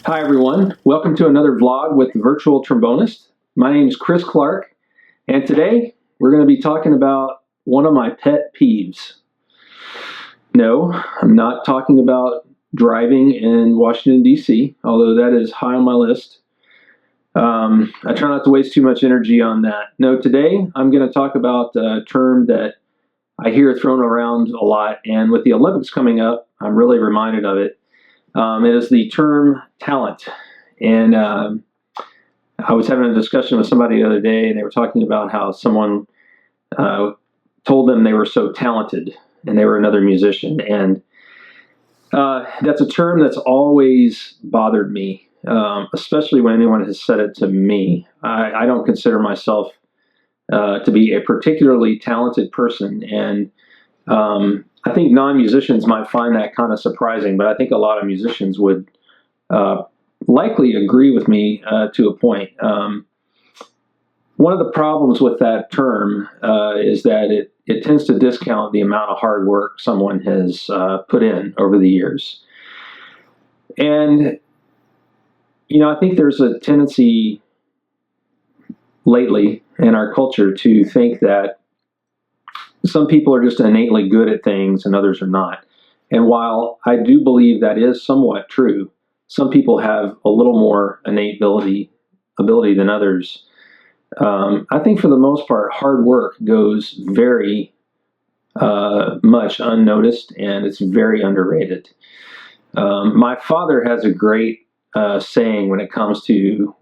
Hi everyone, welcome to another vlog with the Virtual Trombonist. My name is Chris Clark, and today we're going to be talking about one of my pet peeves. No, I'm not talking about driving in Washington, D.C., although that is high on my list. I try not to waste too much energy on that. No, today I'm going to talk about a term that I hear thrown around a lot, and with the Olympics coming up, I'm really reminded of it. It is the term talent. And I was having a discussion with somebody the other day, and they were talking about how someone told them they were so talented, and they were another musician. And that's a term that's always bothered me, especially when anyone has said it to me. I don't consider myself to be a particularly talented person, and I think non-musicians might find that kind of surprising, but I think a lot of musicians would likely agree with me to a point. One of the problems with that term is that it tends to discount the amount of hard work someone has put in over the years. And, I think there's a tendency lately in our culture to think that some people are just innately good at things and others are not. And while I do believe that is somewhat true, some people have a little more innate ability than others. I think for the most part, hard work goes very much unnoticed, and it's very underrated. My father has a great saying when it comes to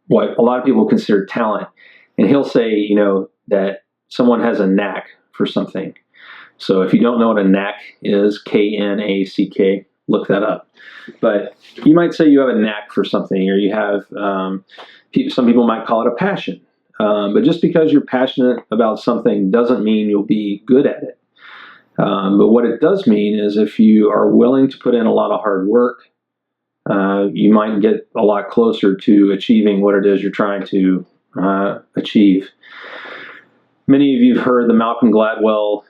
what a lot of people consider talent. And he'll say, that someone has a knack for something. So if you don't know what a knack is, K-N-A-C-K, look that up. But you might say you have a knack for something, or you have, some people might call it a passion. But just because you're passionate about something doesn't mean you'll be good at it. But what it does mean is if you are willing to put in a lot of hard work, you might get a lot closer to achieving what it is you're trying to achieve. Many of you have heard the Malcolm Gladwell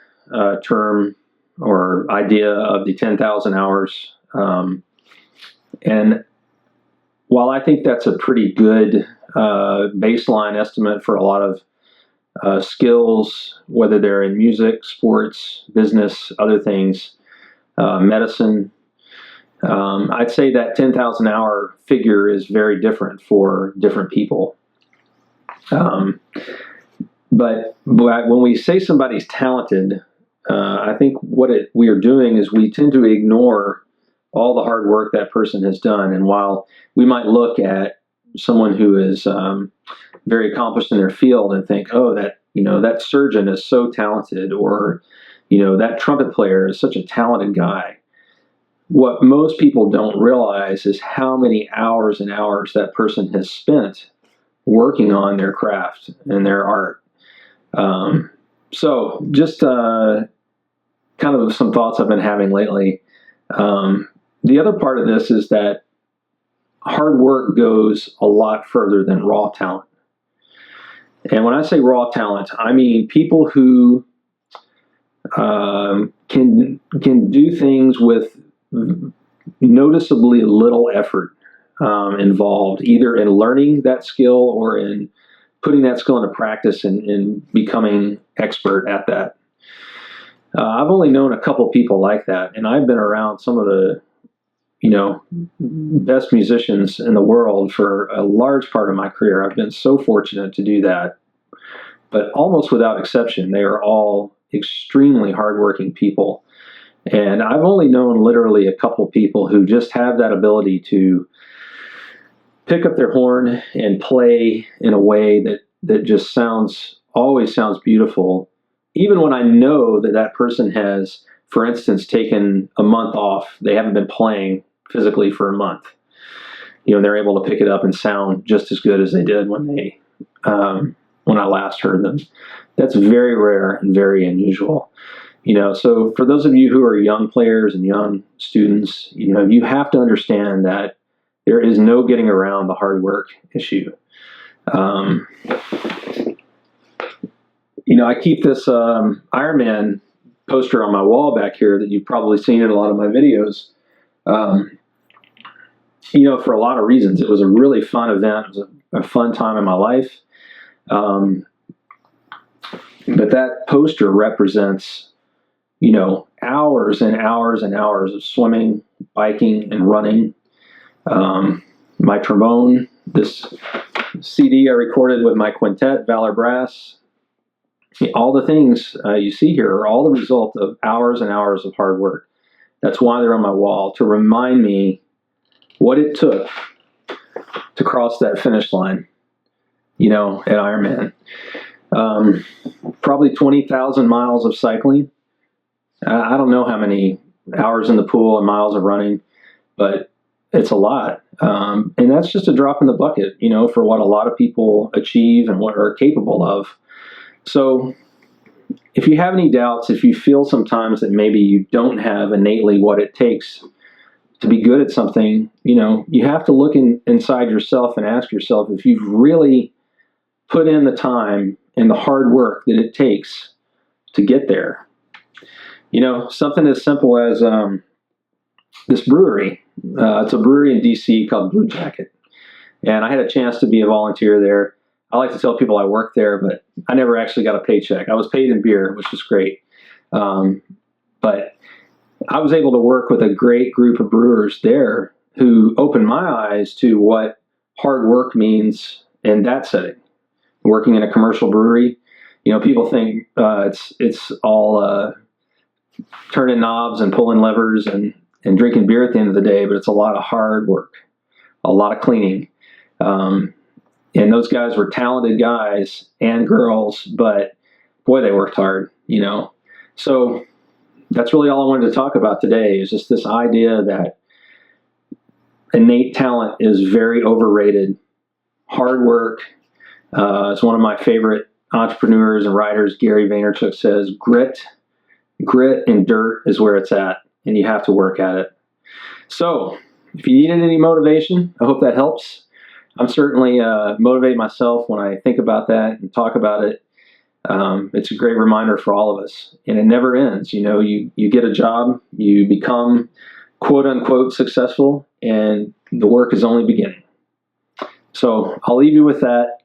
term or idea of the 10,000 hours. And while I think that's a pretty good baseline estimate for a lot of skills, whether they're in music, sports, business, other things, medicine, I'd say that 10,000 hour figure is very different for different people. But when we say somebody's talented, I think what we are doing is we tend to ignore all the hard work that person has done. And while we might look at someone who is very accomplished in their field and think, oh, that surgeon is so talented, or, that trumpet player is such a talented guy. What most people don't realize is how many hours and hours that person has spent working on their craft and their art. So just kind of some thoughts I've been having lately. The other part of this is that hard work goes a lot further than raw talent. And when I say raw talent, I mean people who can do things with noticeably little effort involved, either in learning that skill or in putting that skill into practice and becoming expert at that. I've only known a couple people like that, and I've been around some of the, best musicians in the world for a large part of my career. I've been so fortunate to do that, but almost without exception, they are all extremely hardworking people. And I've only known literally a couple people who just have that ability to pick up their horn and play in a way that just always sounds beautiful, even when I know that person has, for instance, taken a month off. They haven't been playing physically for a month. They're able to pick it up and sound just as good as they did when I last heard them. That's very rare and very unusual. So for those of you who are young players and young students, you have to understand that there is no getting around the hard work issue. I keep this Iron Man poster on my wall back here that you've probably seen in a lot of my videos. for a lot of reasons. It was a really fun event. It was a fun time in my life. But that poster represents, hours and hours and hours of swimming, biking, and running. My trombone, this CD I recorded with my quintet, Valor Brass, all the things you see here are all the result of hours and hours of hard work. That's why they're on my wall, to remind me what it took to cross that finish line, at Ironman. Probably 20,000 miles of cycling. I don't know how many hours in the pool and miles of running, but it's a lot. And that's just a drop in the bucket, for what a lot of people achieve and what are capable of. So if you have any doubts, if you feel sometimes that maybe you don't have innately what it takes to be good at something, you have to look inside yourself and ask yourself if you've really put in the time and the hard work that it takes to get there. Something as simple as this brewery. It's a brewery in DC called Blue Jacket. And I had a chance to be a volunteer there. I like to tell people I worked there, but I never actually got a paycheck. I was paid in beer, which was great. But I was able to work with a great group of brewers there who opened my eyes to what hard work means in that setting. Working in a commercial brewery, people think it's all turning knobs and pulling levers and drinking beer at the end of the day, but it's a lot of hard work, a lot of cleaning. And those guys were talented guys and girls, but boy, they worked hard, So that's really all I wanted to talk about today, is just this idea that innate talent is very overrated. Hard work. It's one of my favorite entrepreneurs and writers, Gary Vaynerchuk, says, grit and dirt is where it's at, and you have to work at it. So if you needed any motivation, I hope that helps. I'm certainly motivate myself when I think about that and talk about it. It's a great reminder for all of us, and it never ends. You get a job, you become quote unquote successful, and the work is only beginning. So I'll leave you with that.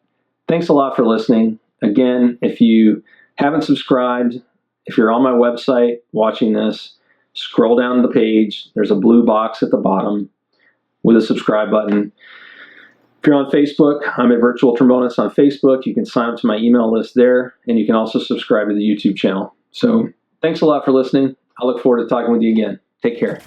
Thanks a lot for listening. Again, if you haven't subscribed, if you're on my website watching this, scroll down the page. There's a blue box at the bottom with a subscribe button. If you're on Facebook, I'm at Virtual Trombonist on Facebook. You can sign up to my email list there, and you can also subscribe to the YouTube channel. So thanks a lot for listening. I look forward to talking with you again. Take care.